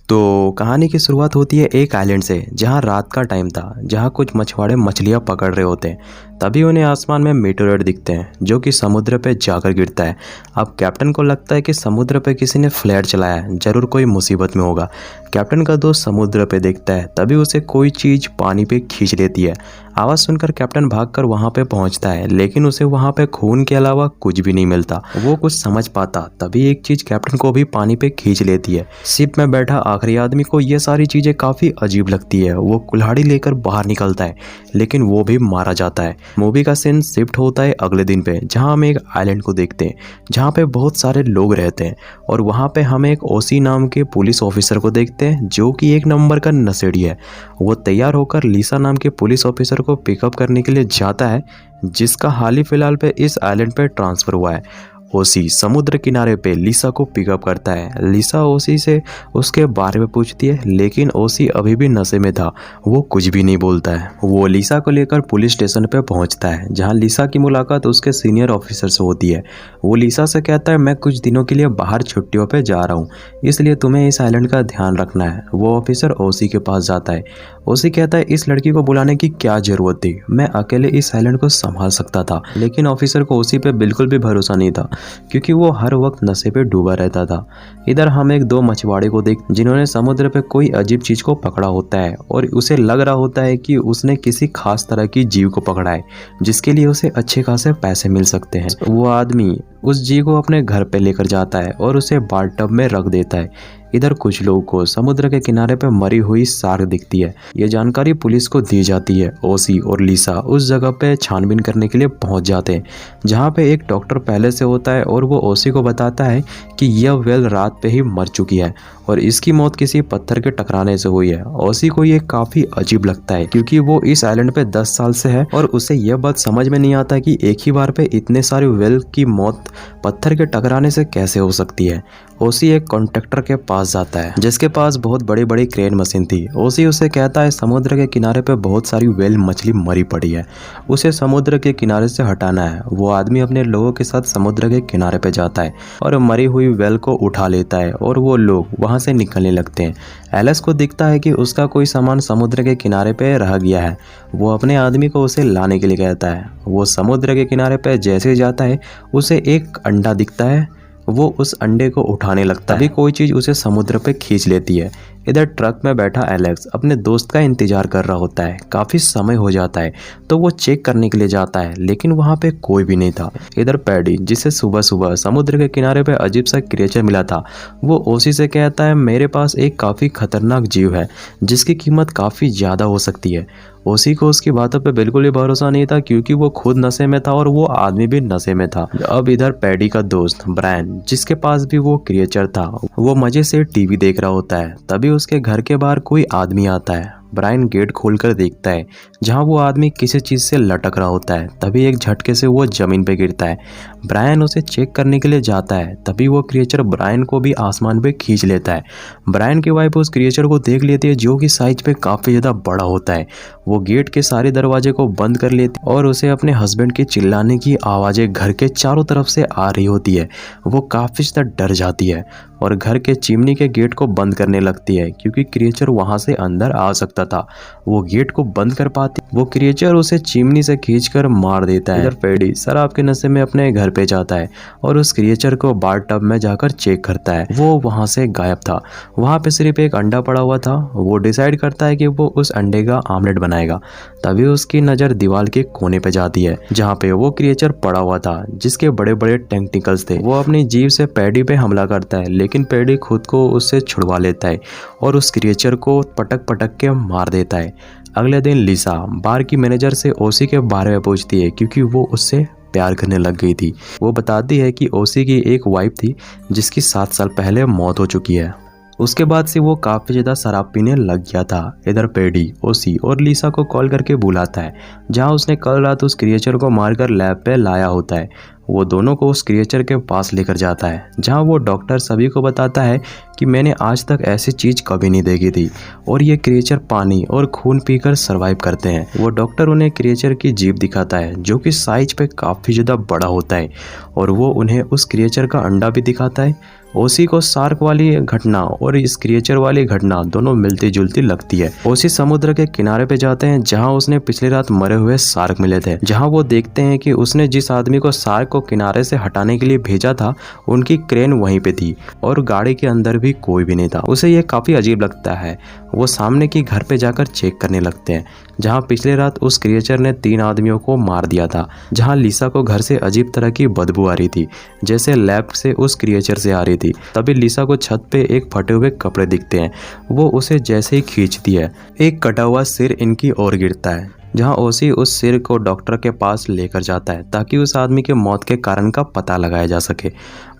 तो कहानी की शुरुआत होती है एक आइलैंड से, जहां रात का टाइम था, जहां कुछ मछुआरे मछलियां पकड़ रहे होते हैं। तभी उन्हें आसमान में मीटोरेट दिखते हैं जो कि समुद्र पे जाकर गिरता है। अब कैप्टन को लगता है कि समुद्र पे किसी ने फ्लैट चलाया है, जरूर कोई मुसीबत में होगा। कैप्टन का दोस्त समुद्र पे देखता है, तभी उसे कोई चीज़ पानी पे खींच लेती है। आवाज़ सुनकर कैप्टन भागकर वहाँ पे पहुँचता है, लेकिन उसे वहाँ पे खून के अलावा कुछ भी नहीं मिलता। वो कुछ समझ पाता, तभी एक चीज़ कैप्टन को भी पानी पे खींच लेती है। शिप में बैठा आखिरी आदमी को ये सारी चीज़ें काफ़ी अजीब लगती है। वो कुल्हाड़ी लेकर बाहर निकलता है, लेकिन वो भी मारा जाता है। मूवी का सीन शिफ्ट होता है अगले दिन पे, जहाँ हम एक आइलैंड को देखते हैं जहाँ पे बहुत सारे लोग रहते हैं, और वहाँ पे हम एक ओसी नाम के पुलिस ऑफिसर को देखते हैं जो कि एक नंबर का नशेड़ी है। वो तैयार होकर लिसा नाम के पुलिस ऑफिसर को पिकअप करने के लिए जाता है, जिसका हाल ही फिलहाल पे इस आइलैंड पे ट्रांसफ़र हुआ है। ओसी समुद्र किनारे पे लिसा को पिकअप करता है। लिसा ओसी से उसके बारे में पूछती है, लेकिन ओसी अभी भी नशे में था, वो कुछ भी नहीं बोलता है। वो लिसा को लेकर पुलिस स्टेशन पे पहुंचता है, जहां लिसा की मुलाकात उसके सीनियर ऑफिसर से होती है। वो लिसा से कहता है, मैं कुछ दिनों के लिए बाहर छुट्टियों पे जा रहा हूँ, इसलिए तुम्हें इस आइलैंड का ध्यान रखना है। वो ऑफिसर ओसी के पास जाता है। ओसी कहता है, इस लड़की को बुलाने की क्या जरूरत थी, मैं अकेले इस आइलैंड को संभाल सकता था। लेकिन ऑफिसर को ओसी पे बिल्कुल भी भरोसा नहीं था, क्योंकि वो हर वक्त नशे पे डूबा रहता था। इधर हम एक दो मछुआरे को देख, जिन्होंने समुद्र पे कोई अजीब चीज को पकड़ा होता है, और उसे लग रहा होता है कि उसने किसी खास तरह की जीव को पकड़ा है, जिसके लिए उसे अच्छे खासे पैसे मिल सकते हैं। वो आदमी उस जीव को अपने घर पे लेकर जाता है और उसे बाथटब में रख देता है। इधर कुछ लोगों को समुद्र के किनारे पे मरी हुई शार्क दिखती है। ये जानकारी पुलिस को दी जाती है। ओसी और लिसा उस जगह पे छानबीन करने के लिए पहुंच जाते हैं, जहां पे एक डॉक्टर पहले से होता है, और वो ओसी को बताता है कि यह व्हेल रात पे ही मर चुकी है और इसकी मौत किसी पत्थर के टकराने से हुई है। ओसी को ये काफी अजीब लगता है, क्योंकि वो इस आइलैंड पे 10 साल से है और उसे यह बात समझ में नहीं आता कि एक ही बार पे इतने सारे व्हेल की मौत पत्थर के टकराने से कैसे हो सकती है। ओसी एक कॉन्ट्रैक्टर के पास जाता है, जिसके पास बहुत बड़ी बड़ी क्रेन मशीन थी। ओसी उसे कहता है, समुद्र के किनारे पे बहुत सारी व्हेल मछली मरी पड़ी है, उसे समुद्र के किनारे से हटाना है। वो आदमी अपने लोगों के साथ समुद्र के किनारे पे जाता है और मरी हुई व्हेल को उठा लेता है, और वो लोग वहां से निकलने लगते हैं। एलिस को दिखता है कि उसका कोई सामान समुद्र के किनारे पे रह गया है। वो अपने आदमी को उसे लाने के लिए कहता है। वो समुद्र के किनारे पे जैसे ही जाता है, उसे एक अंडा दिखता है। वो उस अंडे को उठाने लगता है, तभी कोई चीज उसे समुद्र पे खींच लेती है। इधर ट्रक में बैठा एलेक्स अपने दोस्त का इंतजार कर रहा होता है। काफी समय हो जाता है, तो वो चेक करने के लिए जाता है, लेकिन वहां पे कोई भी नहीं था। इधर पैडी, जिसे सुबह सुबह समुद्र के किनारे पे अजीब सा क्रिएचर मिला था, वो ओसी से कहता है, मेरे पास एक काफी खतरनाक जीव है जिसकी कीमत काफी ज्यादा हो सकती है। ओसी को उसकी बातों पे बिल्कुल भी भरोसा नहीं था, क्योंकि वो खुद नशे में था और वो आदमी भी नशे में था। अब इधर पैडी का दोस्त ब्रायन, जिसके पास भी वो क्रिएचर था, वो मजे से टीवी देख रहा होता है। तभी उसके घर के बाहर कोई आदमी आता है। ब्रायन गेट खोलकर देखता है, जहां वो आदमी किसी चीज से लटक रहा होता है। तभी एक झटके से वो जमीन पे गिरता है। ब्रायन उसे चेक करने के लिए जाता है, तभी वो क्रिएचर ब्रायन को भी आसमान पे खींच लेता है। ब्रायन की वाइफ उस क्रिएचर को देख लेती है, जो कि साइज पे काफी ज्यादा बड़ा होता है। वो गेट के सारे दरवाजे को बंद कर लेती है और उसे अपने हस्बैंड के चिल्लाने की आवाजें घर के चारों तरफ से आ रही होती है। वो काफी ज्यादा डर जाती है और घर के चिमनी के गेट को बंद करने लगती है, क्योंकि क्रिएचर वहां से अंदर आ सकता था। वो गेट को बंद कर पाती, वो क्रिएचर उसे चिमनी से खींचकर मार देता है। इधर पेडी शराब के नशे में अपने घर पे जाता है और उस क्रिएचर को बाथटब में जाकर चेक करता है। वो वहां से गायब था। वहां पे सिर्फ एक अंडा पड़ा हुआ था। वो डिसाइड करता है कि वो उस अंडे का आमलेट बनाएगा। तभी उसकी नजर दीवार के कोने पे जाती है, जहाँ पे वो क्रिएचर पड़ा हुआ था, जिसके बड़े बड़े टेंटिकल्स थे। वो अपनी जीभ से पैडी पे हमला करता है, लेकिन पैडी खुद को उससे छुड़वा लेता है और उस क्रिएचर को पटक पटक के मार देता है। अगले दिन लिसा बार की मैनेजर से ओसी के बारे में पूछती है, क्योंकि वो उससे प्यार करने लग गई थी। वो बताती है कि ओसी की एक वाइफ थी जिसकी 7 साल पहले मौत हो चुकी है। उसके बाद से वो काफी ज्यादा शराब पीने लग गया था। इधर पेडी ओसी और लिसा को कॉल करके बुलाता है, जहां उसने कल रात उस क्रिएचर को मारकर लैब पे लाया होता है। वो दोनों को उस क्रिएचर के पास लेकर जाता है, जहां वो डॉक्टर सभी को बताता है कि मैंने आज तक ऐसी चीज कभी नहीं देखी थी और ये क्रिएचर पानी और खून पीकर सरवाइव करते हैं। वो डॉक्टर उन्हें क्रिएचर की जीभ दिखाता है, जो कि साइज पे काफी ज्यादा बड़ा होता है, और वो उन्हें उस क्रिएचर का अंडा भी दिखाता है। ओसी को शार्क वाली घटना और इस क्रिएचर वाली घटना दोनों मिलती जुलती लगती है। ओसी समुद्र के किनारे पे जाते हैं जहां उसने पिछली रात मरे हुए शार्क मिले थे, जहां वो देखते हैं कि उसने जिस आदमी को शार्क को किनारे से हटाने के लिए भेजा था उनकी क्रेन वहीं पे थी और गाड़ी के अंदर भी कोई भी नहीं था। उसे ये काफी अजीब लगता है। वो सामने की घर पे जाकर चेक करने लगते हैं जहां पिछली रात उस क्रिएचर ने 3 आदमियों को मार दिया था। जहां लिसा को घर से अजीब तरह की बदबू आ रही थी जैसे लैब से उस क्रिएचर से आ रही थी। तभी लिसा को छत पे एक फटे हुए कपड़े दिखते हैं। वो उसे जैसे ही खींचती है एक कटा हुआ सिर इनकी ओर गिरता है, जहां ओसी उस सिर को डॉक्टर के पास लेकर जाता है ताकि उस आदमी के मौत के कारण का पता लगाया जा सके।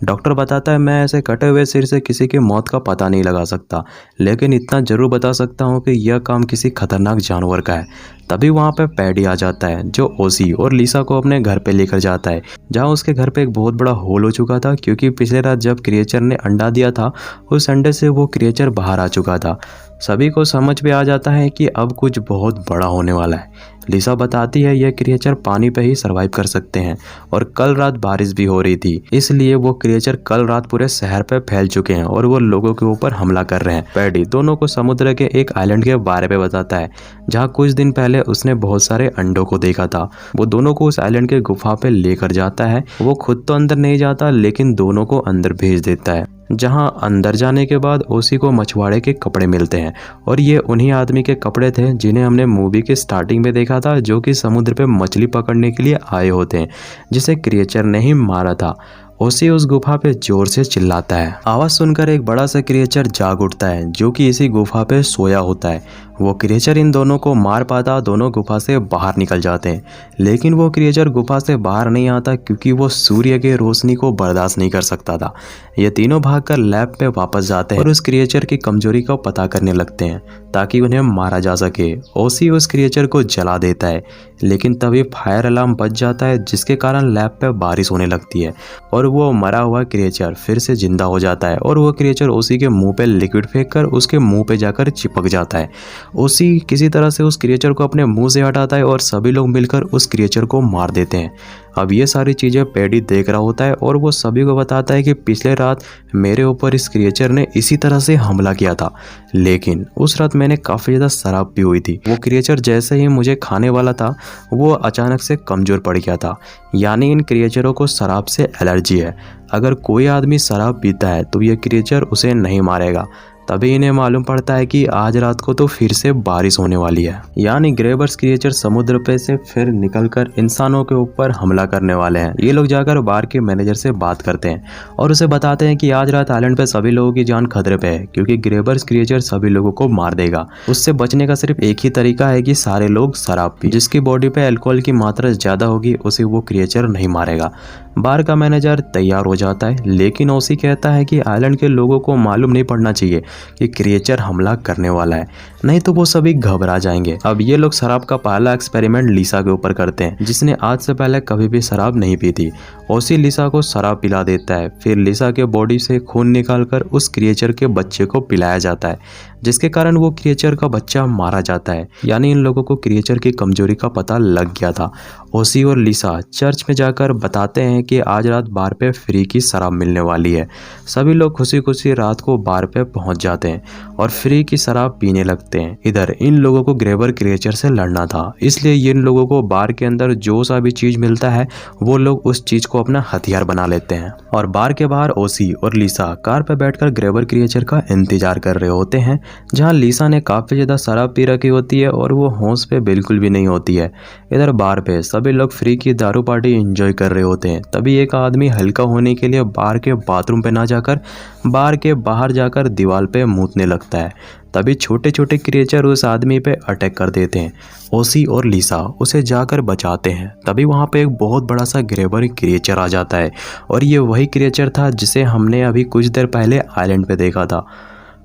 डॉक्टर बताता है, मैं ऐसे कटे हुए सिर से किसी की मौत का पता नहीं लगा सकता, लेकिन इतना जरूर बता सकता हूँ कि यह काम किसी खतरनाक जानवर का है। तभी वहाँ पे पैडी आ जाता है जो ओसी और लिसा को अपने घर पे लेकर जाता है, जहाँ उसके घर पे एक बहुत बड़ा होल हो चुका था क्योंकि पिछले रात जब क्रिएचर ने अंडा दिया था उस अंडे से वो क्रिएचर बाहर आ चुका था। सभी को समझ में आ जाता है कि अब कुछ बहुत बड़ा होने वाला है। लिसा बताती है यह क्रिएचर पानी पे ही सरवाइव कर सकते हैं और कल रात बारिश भी हो रही थी, इसलिए वो क्रिएचर कल रात पूरे शहर पे फैल चुके हैं और वो लोगों के ऊपर हमला कर रहे हैं। पैडी दोनों को समुद्र के एक आइलैंड के बारे में बताता है जहाँ कुछ दिन पहले उसने बहुत सारे अंडों को देखा था। वो दोनों को उस आइलैंड के गुफा पे लेकर जाता है। वो खुद तो अंदर नहीं जाता लेकिन दोनों को अंदर भेज देता है, जहां अंदर जाने के बाद ओसी को मछुआरे के कपड़े मिलते हैं और ये उन्हीं आदमी के कपड़े थे जिन्हें हमने मूवी के स्टार्टिंग में देखा था, जो कि समुद्र पे मछली पकड़ने के लिए आए होते हैं, जिसे क्रिएचर ने ही मारा था। ओसी उस गुफा पे जोर से चिल्लाता है। आवाज सुनकर एक बड़ा सा क्रिएचर जाग उठता है जो कि इसी गुफा पे सोया होता है। वो क्रिएचर इन दोनों को मार पाता, दोनों गुफा से बाहर निकल जाते हैं, लेकिन वो क्रिएचर गुफा से बाहर नहीं आता क्योंकि वो सूर्य की रोशनी को बर्दाश्त नहीं कर सकता था। ये तीनों भागकर लैब पे वापस जाते हैं और उस क्रिएचर की कमजोरी का पता करने लगते हैं ताकि उन्हें मारा जा सके। ओसी उस क्रिएचर को जला देता है, लेकिन तभी फायर अलार्म बज जाता है जिसके कारण लैब पे बारिश होने लगती है और वो मरा हुआ क्रिएचर फिर से जिंदा हो जाता है और वो क्रिएचर ओसी के मुंह पे लिक्विड फेंक कर उसके मुंह पे जाकर चिपक जाता है। ओसी किसी तरह से उस क्रिएचर को अपने मुंह से हटाता है और सभी लोग मिलकर उस क्रिएचर को मार देते हैं। अब ये सारी चीज़ें पैडी देख रहा होता है और वो सभी को बताता है कि पिछले रात मेरे ऊपर इस क्रिएचर ने इसी तरह से हमला किया था, लेकिन उस रात मैंने काफ़ी ज़्यादा शराब पी हुई थी। वो क्रिएचर जैसे ही मुझे खाने वाला था वो अचानक से कमज़ोर पड़ गया था। यानी इन क्रिएचरों को शराब से एलर्जी है। अगर कोई आदमी शराब पीता है तो ये क्रिएचर उसे नहीं मारेगा। तभी इन्हें मालूम पड़ता है कि आज रात को तो फिर से बारिश होने वाली है, यानी ग्रेबर्स क्रिएचर समुद्र पे से फिर निकलकर इंसानों के ऊपर हमला करने वाले हैं। ये लोग जाकर बार के मैनेजर से बात करते हैं और उसे बताते हैं कि आज रात आइलैंड पे सभी लोगों की जान खतरे पे है क्योंकि ग्रेबर्स क्रिएचर सभी लोगों को मार देगा। उससे बचने का सिर्फ एक ही तरीका है कि सारे लोग शराब पी, जिसकी बॉडी पे अल्कोहल की मात्रा ज्यादा होगी उसे वो क्रिएचर नहीं मारेगा। बार का मैनेजर तैयार हो जाता है, लेकिन ओसी कहता है कि आइलैंड के लोगों को मालूम नहीं पड़ना चाहिए कि क्रिएचर हमला करने वाला है, नहीं तो वो सभी घबरा जाएंगे। अब ये लोग शराब का पहला एक्सपेरिमेंट लिसा के ऊपर करते हैं, जिसने आज से पहले कभी भी शराब नहीं पी थी। ओसी लिसा को शराब पिला देता है, फिर लिसा के बॉडी से खून निकालकर उस क्रिएचर के बच्चे को पिलाया जाता है, जिसके कारण वो क्रिएचर का बच्चा मारा जाता है। यानी इन लोगों को क्रिएचर की कमजोरी का पता लग गया था। ओसी और लिसा चर्च में जाकर बताते हैं कि आज रात बार पे फ्री की शराब मिलने वाली है। सभी लोग खुशी खुशी रात को बार पे पहुंच जाते हैं और फ्री की शराब पीने लगते हैं। इधर इन लोगों को ग्रेबर क्रिएचर से लड़ना था, इसलिए इन लोगों को बार के अंदर जो सा भी चीज मिलता है वो लोग उस चीज को अपना हथियार बना लेते हैं। और बार के बाहर ओसी और लिसा कार पे बैठकर ग्रेबर क्रिएचर का इंतजार कर रहे होते हैं, जहां लिसा ने काफी ज्यादा शराब पी रखी होती है और वो होश पे बिल्कुल भी नहीं होती है। इधर बार पे सभी लोग फ्री की दारू पार्टी एंजॉय कर रहे होते हैं। तभी एक आदमी हल्का होने के लिए बार के बाथरूम पे ना जाकर बार के बाहर जाकर दीवार पे मूतने लगता है। तभी छोटे छोटे क्रिएचर उस आदमी पे अटैक कर देते हैं। ओसी और लिसा उसे जाकर बचाते हैं। तभी वहाँ पे एक बहुत बड़ा सा ग्रेबर क्रिएचर आ जाता है और ये वही क्रिएचर था जिसे हमने अभी कुछ देर पहले आइलैंड पे देखा था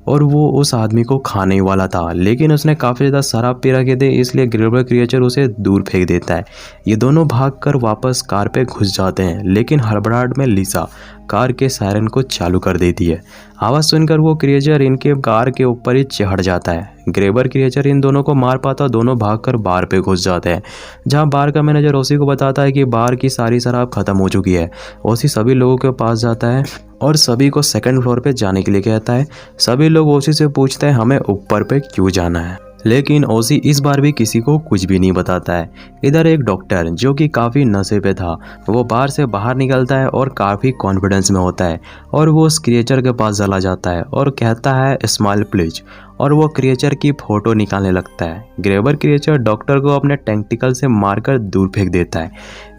और वो उस आदमी को खाने ही वाला था, लेकिन उसने काफ़ी ज़्यादा शराब पी रखे थे, इसलिए ग्रेबर क्रिएचर उसे दूर फेंक देता है। ये दोनों भागकर वापस कार पे घुस जाते हैं, लेकिन हड़बड़ाहट में लिसा कार के सायरन को चालू कर देती है। आवाज़ सुनकर वो क्रिएचर इनके कार के ऊपर ही चढ़ जाता है। ग्रेबर क्रिएचर इन दोनों को मार पाता, दोनों भागकर बार पे घुस जाते हैं, जहां बार का मैनेजर ओसी को बताता है कि बार की सारी शराब खत्म हो चुकी है। ओसी सभी लोगों के पास जाता है और सभी को सेकंड फ्लोर पे जाने के लिए कहता है। सभी लोग ओसी से पूछते हैं हमें ऊपर पे क्यों जाना है, लेकिन ओसी इस बार भी किसी को कुछ भी नहीं बताता है। इधर एक डॉक्टर जो कि काफ़ी नशे पे था, वो बार से बाहर निकलता है और काफ़ी कॉन्फिडेंस में होता है और वो उस क्रिएचर के पास चला जाता है और कहता है स्माइल प्लीज, और वो क्रिएचर की फ़ोटो निकालने लगता है। ग्रेबर क्रिएचर डॉक्टर को अपने टेंटिकल से मारकर दूर फेंक देता है।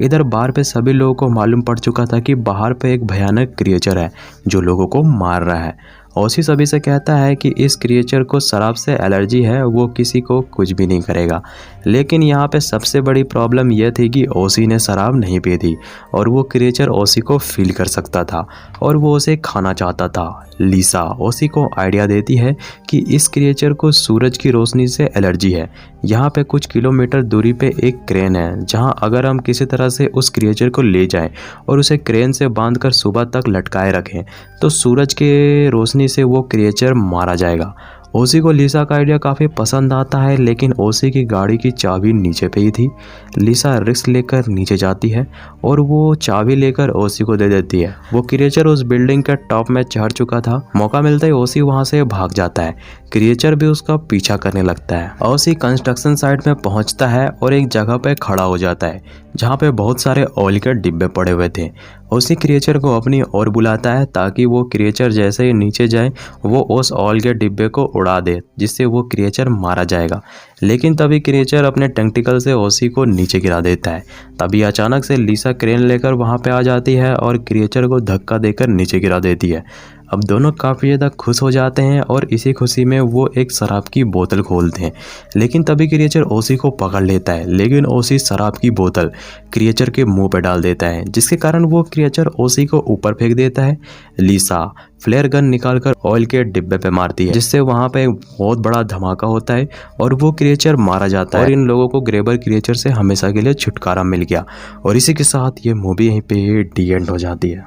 इधर बार पे सभी लोगों को मालूम पड़ चुका था कि बाहर पे एक भयानक क्रिएचर है जो लोगों को मार रहा है। ओसी सभी से कहता है कि इस क्रिएचर को शराब से एलर्जी है, वो किसी को कुछ भी नहीं करेगा। लेकिन यहाँ पे सबसे बड़ी प्रॉब्लम यह थी कि ओसी ने शराब नहीं पी थी और वो क्रिएचर ओसी को फील कर सकता था और वो उसे खाना चाहता था। लिसा ओसी को आइडिया देती है कि इस क्रिएचर को सूरज की रोशनी से एलर्जी है। यहाँ पे कुछ किलोमीटर दूरी पे एक क्रेन है, जहाँ अगर हम किसी तरह से उस क्रिएचर को ले जाएं और उसे क्रेन से बांधकर सुबह तक लटकाए रखें तो सूरज के रोशनी से वो क्रिएचर मारा जाएगा। ओसी को लिसा का आइडिया काफ़ी पसंद आता है, लेकिन ओसी की गाड़ी की चाबी नीचे पे ही थी। लिसा रिस्क लेकर नीचे जाती है और वो चाबी लेकर ओसी को दे देती है। वो क्रिएचर उस बिल्डिंग के टॉप में चढ़ चुका था। मौका मिलता ही ओसी वहां से भाग जाता है। क्रिएचर भी उसका पीछा करने लगता है। ओसी कंस्ट्रक्शन साइट में पहुंचता है और एक जगह पे खड़ा हो जाता है जहाँ पे बहुत सारे ऑयल के डिब्बे पड़े हुए थे। ओसी क्रिएचर को अपनी ओर बुलाता है ताकि वो क्रिएचर जैसे ही नीचे जाए वो उस ऑयल के डिब्बे को उड़ा दे, जिससे वो क्रिएचर मारा जाएगा। लेकिन तभी क्रिएचर अपने टेंटिकल से ओसी को नीचे गिरा देता है। तभी अचानक से लिसा क्रेन लेकर वहां पे आ जाती है और क्रिएचर को धक्का देकर नीचे गिरा देती है। अब दोनों काफ़ी ज़्यादा खुश हो जाते हैं और इसी खुशी में वो एक शराब की बोतल खोलते हैं। लेकिन तभी क्रिएचर ओसी को पकड़ लेता है, लेकिन ओसी शराब की बोतल क्रिएचर के मुंह पे डाल देता है, जिसके कारण वो क्रिएचर ओसी को ऊपर फेंक देता है। लिसा फ्लेयर गन निकालकर ऑयल के डिब्बे पे मारती है, जिससे वहां पे बहुत बड़ा धमाका होता है और वो क्रिएचर मारा जाता है और इन लोगों को ग्रेबर क्रिएचर से हमेशा के लिए छुटकारा मिल गया। और इसी के साथ ये मूवी यहीं पे डी एंड हो जाती है।